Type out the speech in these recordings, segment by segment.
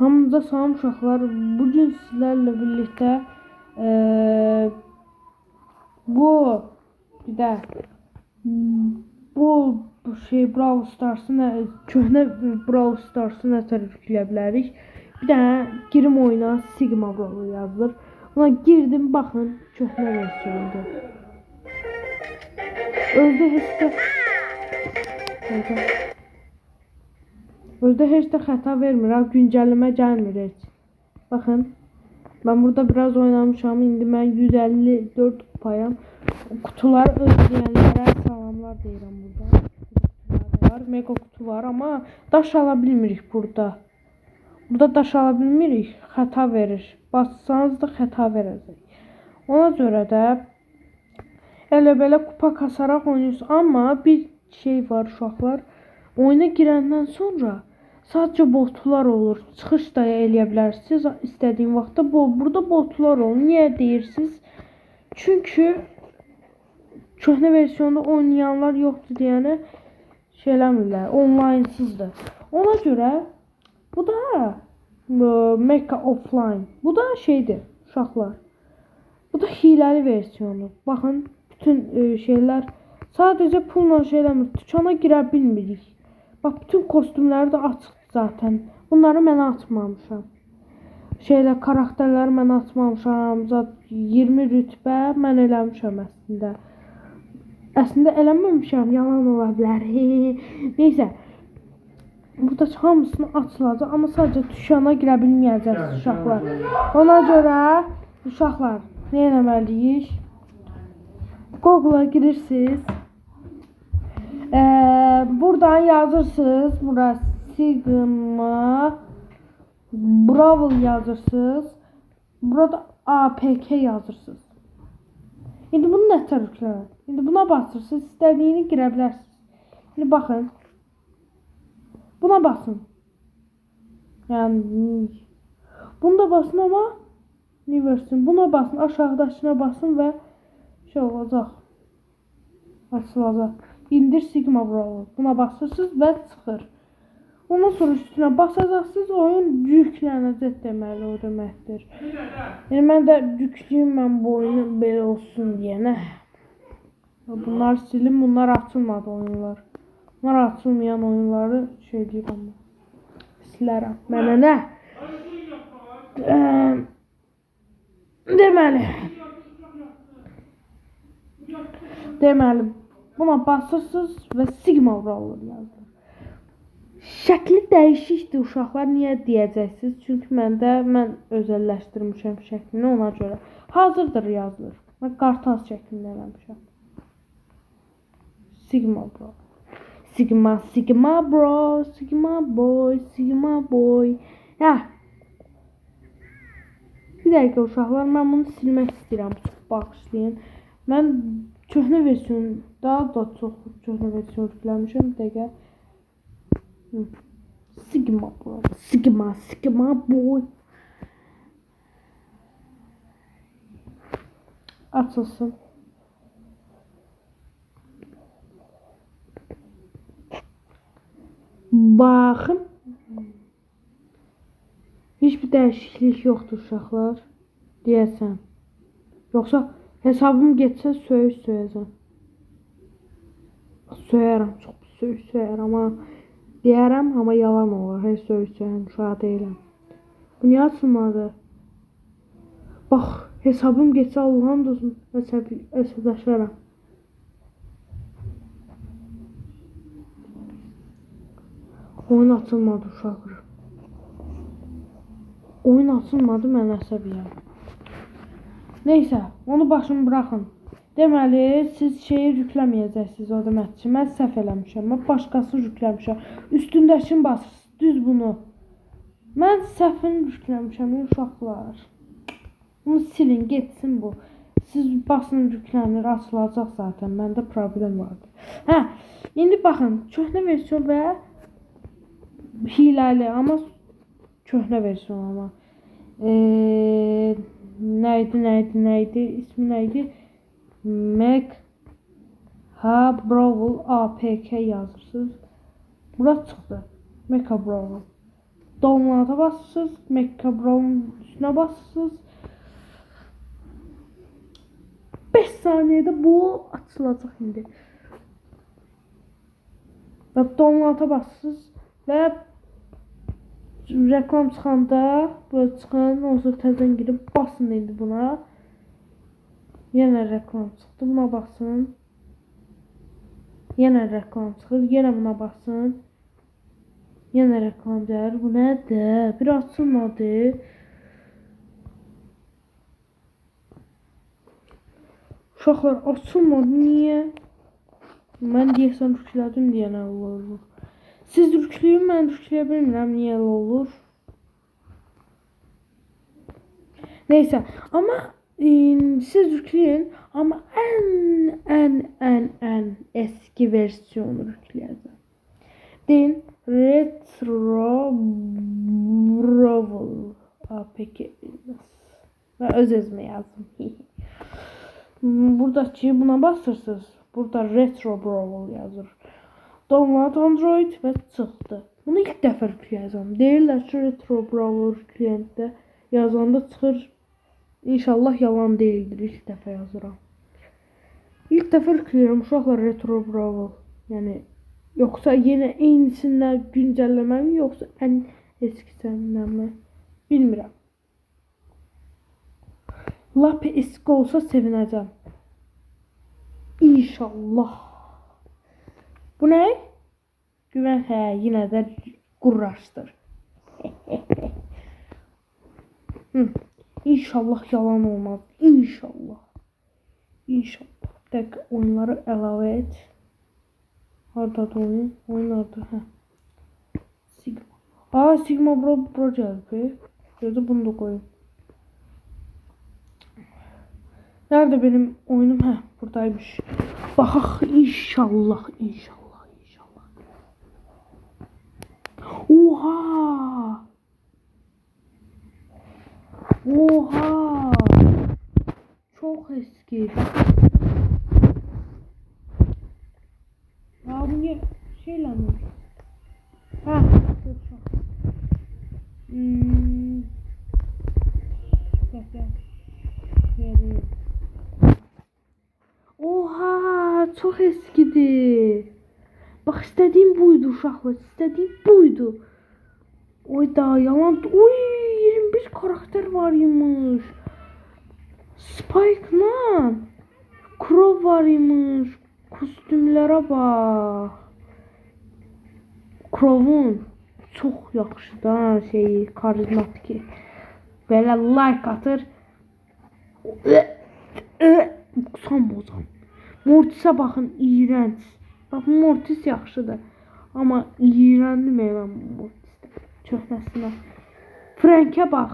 Hamınıza salam uşaqlar. Bugün sizlerle birlikte bu bir de bu şey Brawl Stars'ın köhnə Brawl Stars'ın əsər yükləyə bilərik. Bir də girim oyuna Sigma Brawl yazılır. Buna girdim, baxın, köhnə versiyonudur. Özdə heç də xəta vermir, güncəlləmə gəlmir heç. Baxın, ben burada biraz oynamışam. İndi mən 154 kupayam. Kutular özləyənlərə salamlar deyirəm burada. Kutular var, mega kutu var, amma daş ala bilmirik burada. Burada daş ala bilmirik, xəta verir. Bassanız da xəta verəcək. Ona görə də elə belə kupa kasaraq oynayırsınız. Amma bir şey var uşaqlar. Oyuna girəndən sonra sadəcə botlar olur. Çıxış da eləyə bilərsiniz istədiyin vaxtda. Burada botlar olur. Niyə deyirsiniz? Çünki köhnə versiyonda oynayanlar yoxdur deyəni şey eləmirlər. Onlinesızdır. Ona görə bu da Mecha Offline. Bu da şeydir uşaqlar. Bu da hiləli versiyonu. Baxın, bütün şeylər sadəcə pulla şey eləmir. Dükkana girə bilmirik. Bax, bütün kostümləri də açıq zaten. Bunları mən atmamışam. Şeylə karakterləri mən atmamışam. 20 rütbə mən eləmişəm əslində. Əslində eləməmişəm, yalan ola bilər. Neysə. Burada hamısını açılacaq, amma sadəcə dükkana girə bilməyəcəksiniz uşaqlar. Ona görə uşaqlar nə etməliyik? Google'a girirsiniz. Buradan yazırsınız. Burası Sigma Brawl yazırsınız. Burada APK yazırsınız. İndi bunu nətər yükləmək? İndi buna basırsınız. İstədiyini girə bilərsiniz. İndi baxın. Buna basın. Yəni bunu da basın, amma ne versin? Buna basın. Aşağıdakına basın və şey olacaq. Açılacaq. İndir Sigma Brawl. Buna basırsınız və çıxır. Ondan sonra üstünə basacaqsınız, oyun yüklənəcək deməli o deməkdir. Yəni mən də yükləyim, mən bu oyunu belə olsun deyənə. Bunlar silim, bunlar açılmadı oyunlar. Bunlar açılmayan oyunları şey deyib amma. Silərəm. Mənə nə? Deməli buna basırsınız və Sigma Brawl yazılır. Şəkli dəyişikdir uşaqlar, niyə deyəcəksiniz? Çünki mən özəlləşdirmişəm şəklini, ona görə. Hazırdır yazılır. Mən qartal şəklində eləmişəm. Sigma Brawl. Sigma Brawl, Sigma Boy, Sigma Boy. Hə. Bir dəqiqə uşaqlar, mən bunu silmək istəyirəm. Bağışlayın. Mən köhnə versiyonu daha da çox köhnə versiyon yükləmişəm. Bir dəqiqə. Sigma Brawl. Sigma Boy. Açılsın. Baxın. Hiçbir dəyişiklik yoxdur uşaqlar. Deyəsən. Yoxsa hesabım getsə söyəcəm. Söyərəm, çox söyərəm, amma deyərəm, amma yalan olur. Heç söyləyəcəm, uşaq deyiləm. Bu niyə açılmadı? Bax, hesabım getsə Allah'ın olsun, əsəbləşərəm. Oyun açılmadı uşaqlar. Oyun açılmadı, mən əsəbiyəm. Neysə, onu başımı bırakın. Deməli, siz şeyi yükləməyəcəksiniz o deməkdir. Mən səhv eləmişəm. Mən başqasını yükləmişəm. Üstündəkini basırsınız. Düz bunu. Mən səhvini yükləmişəm uşaqlar. Bunu silin, getsin bu. Siz basın yüklənir, açılacaq zaten. Məndə problem vardı. Hə, indi baxın. Köhnə versiyon və hiləli, amma köhnə versiyon amma. Nəydi? İsmi nəydi? Mecha Brawl APK yazırsınız. Bura çıxdı. Mecha Brawl. Download'a basırsınız. Mekabron üstüne basırsınız. 5 saniyede bu açılacak şimdi. Və download'a basırsınız və reklam çıxanda böyle çıxın, ondan sonra təzədən girib basın indi buna. Yenə reklam çıxdı, buna basın. Yenə reklam çıxır, yenə buna basın. Yenə reklam gəlir. Bu nədir? Bir açılmadı. Uşaqlar açılmadı, niyə? Mən deyəsən rüklədim deyə nə olur? Siz rükləyin, mən rükləyə bilmirəm, niyə elə olur? Neyse, ama siz yükleyin ama en eski versiyonu yükleyeceğim. Deyin Retro Brawl. Peki ben öz ezme yazdım. Buradaki buna basırsınız. Burada Retro Brawl yazır. Download Android ve çıktı. Bunu ilk defa yükleyeceğim. Deyirlər ki Retro Brawl yükləyəndə yazanda çıxır. İnşallah yalan değildir. İlk defa yazıram. İlk defa yükləyirəm uşaqlar Retro Brawl. Yani yoksa yine eynisindən güncəlləməmi yoksa en eskisindən mi? Bilmirəm. Lap eski olsa sevinəcəm. İnşallah. Bu ne? Güven yine de qurraşdır. İnşallah yalan olmaz. İnşallah. İnşallah. Tek oyunları əlavə et. Hardadır oyun? Oyun harda? Sigma. Sigma Pro gəldi. Gözü bunu da koyun. Nerede benim oyunum? Buradaymış. Bak inşallah. Oha! Çok eski. Ya bu niye şeyle mi? Gel. Oha! Çok eskidi. Bak istediğim buydu uşaqlar. İstediğim buydu. Oy da yalan. Oy 21 karakter varmış. Spike lan. Crow varmış. Kostümlərə bax. Crow'un çox yaxşıdan karizmatik. Belə like atır. Son bozam. Mortis'e baxın, iğrenç. Bax Mortis yaxşıdır. Amma iğrəndim mən Mortis'də. Köhnəsinə. Frank'e bax.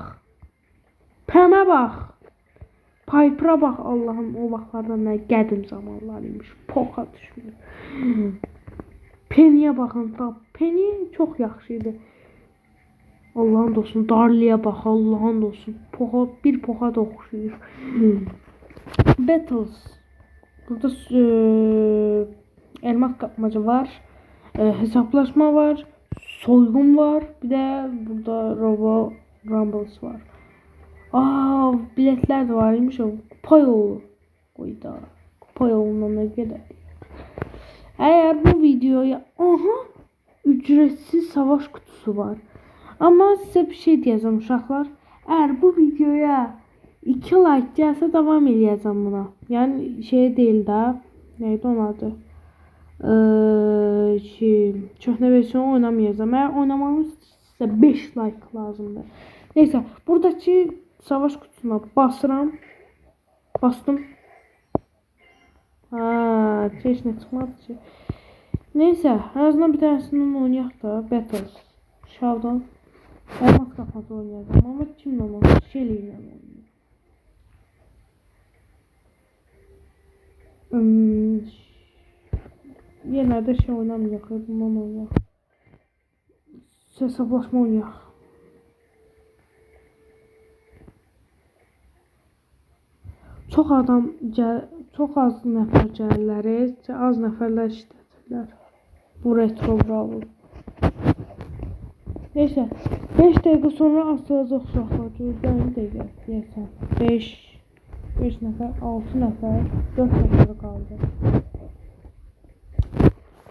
Pam'e bax. Piper'a bax, Allah'ım o vaxtlarda nə qədim zamanlarıymış. Poka düşmür. Penny'e baxın. Penny çox yaxşıydı. Allah'ın olsun. Darly'e bax, Allah'ın olsun. Bir poka da oxşuyur. Battles. Burada elmas kapmaca var. Hesaplaşma var. Soygun var. Bir de burada Robo Rumbles var. Biletler de varmış. Kupa yolu. Kupa yolundan ne kadar. Eğer bu videoya ücretsiz savaş kutusu var. Ama size bir şey diyeceğim uşaqlar. Eğer bu videoya 2 like gelse devam edeceğim buna. Yani şey değil daha. Neydi onun adı? Köhnə versiyonu oynamayacağım. Eğer oynamanız size 5 like lazımdır. Neyse buradaki savaş kutusuna basıram. Bastım. Heç nə çıxmadı ki. Neyse en azından bir tanesinden oynayaq da. Battles. Showdown. Elmas kapmaca oynayacağım ama kimle oynayacağım? Shelly'yle oynayacağım. Yerlerde şey oynamayacaq. Bundan oynayaq. Hesaplaşma oynayaq. Çox az nəfər gəlirlər, az nəfərlər işlədirlər. Bu Retro Brawl. Neyse, 5 dəqiqə sonra asılacaq uşaqlar. Gözlərini dəqiqə deyəsən. 5 nəfər, 6 nəfər, 4 nəfər qaldı.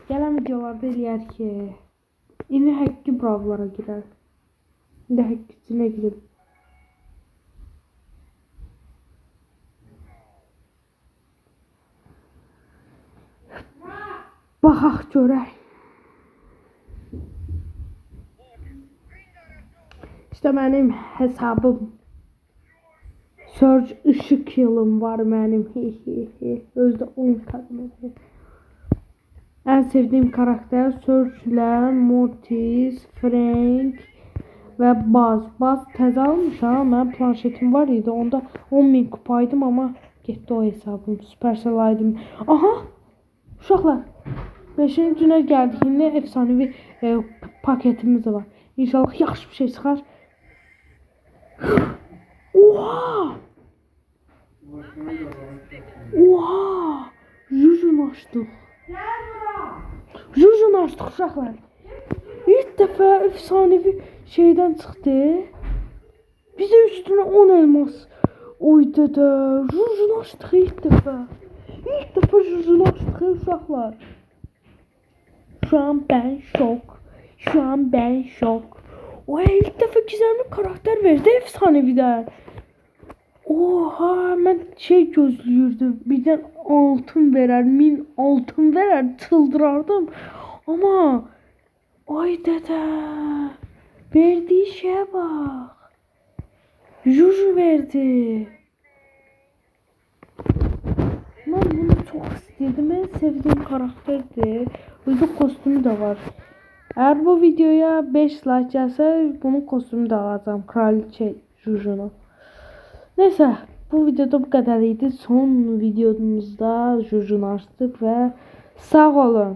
Gələn videolarda eləyər ki, indi həqiqi bravlara girər. İndi həqiqisine girelim. Baxaq görək. İşte benim hesabım. Surge ışık yılım var benim. Özde 10 tane. En sevdiğim karakter Surge, Mortis, Frank ve Buzz. Buzz təzə almışam. Mənim planşetim var idi. Onda 10.000 kupaydım ama getdi o hesabım. Supercell aydım. Aha! Uşaqlar. 5-ci günə gəldik. İndi efsanevi paketimiz var. İnşallah yaxşı bir şey çıxar. Oha! Oha! Jujun açdıq. Jujun açdıq uşaqlar. İlk dəfə efsanevi şeydən çıxdı. Bizə üstünə 10 elmas. Oy dədə, Jujun açdıq ilk dəfə. İlk dəfə Jujun açdıq uşaqlar. Şu an ben şok. Şu an ben şok. O ilk defa güzel bir karakter verdi efsaneviden. Oha, ben şey gözlüyordum. Birden altın verer, 1000 altın verer, çıldırardım. Ama ay dede, verdiği şeye bak. Juju verdi. Ben bunu çok istedim. En sevdiğim karakterdi. Özde kostümü de var. Eğer bu videoya 5 like gelse bunun kostümü de alacağım. Kraliçe Juju'nu. Neyse, bu videoda bu kadar idi. Son videomuzda Juju'nu açtık ve sağ olun.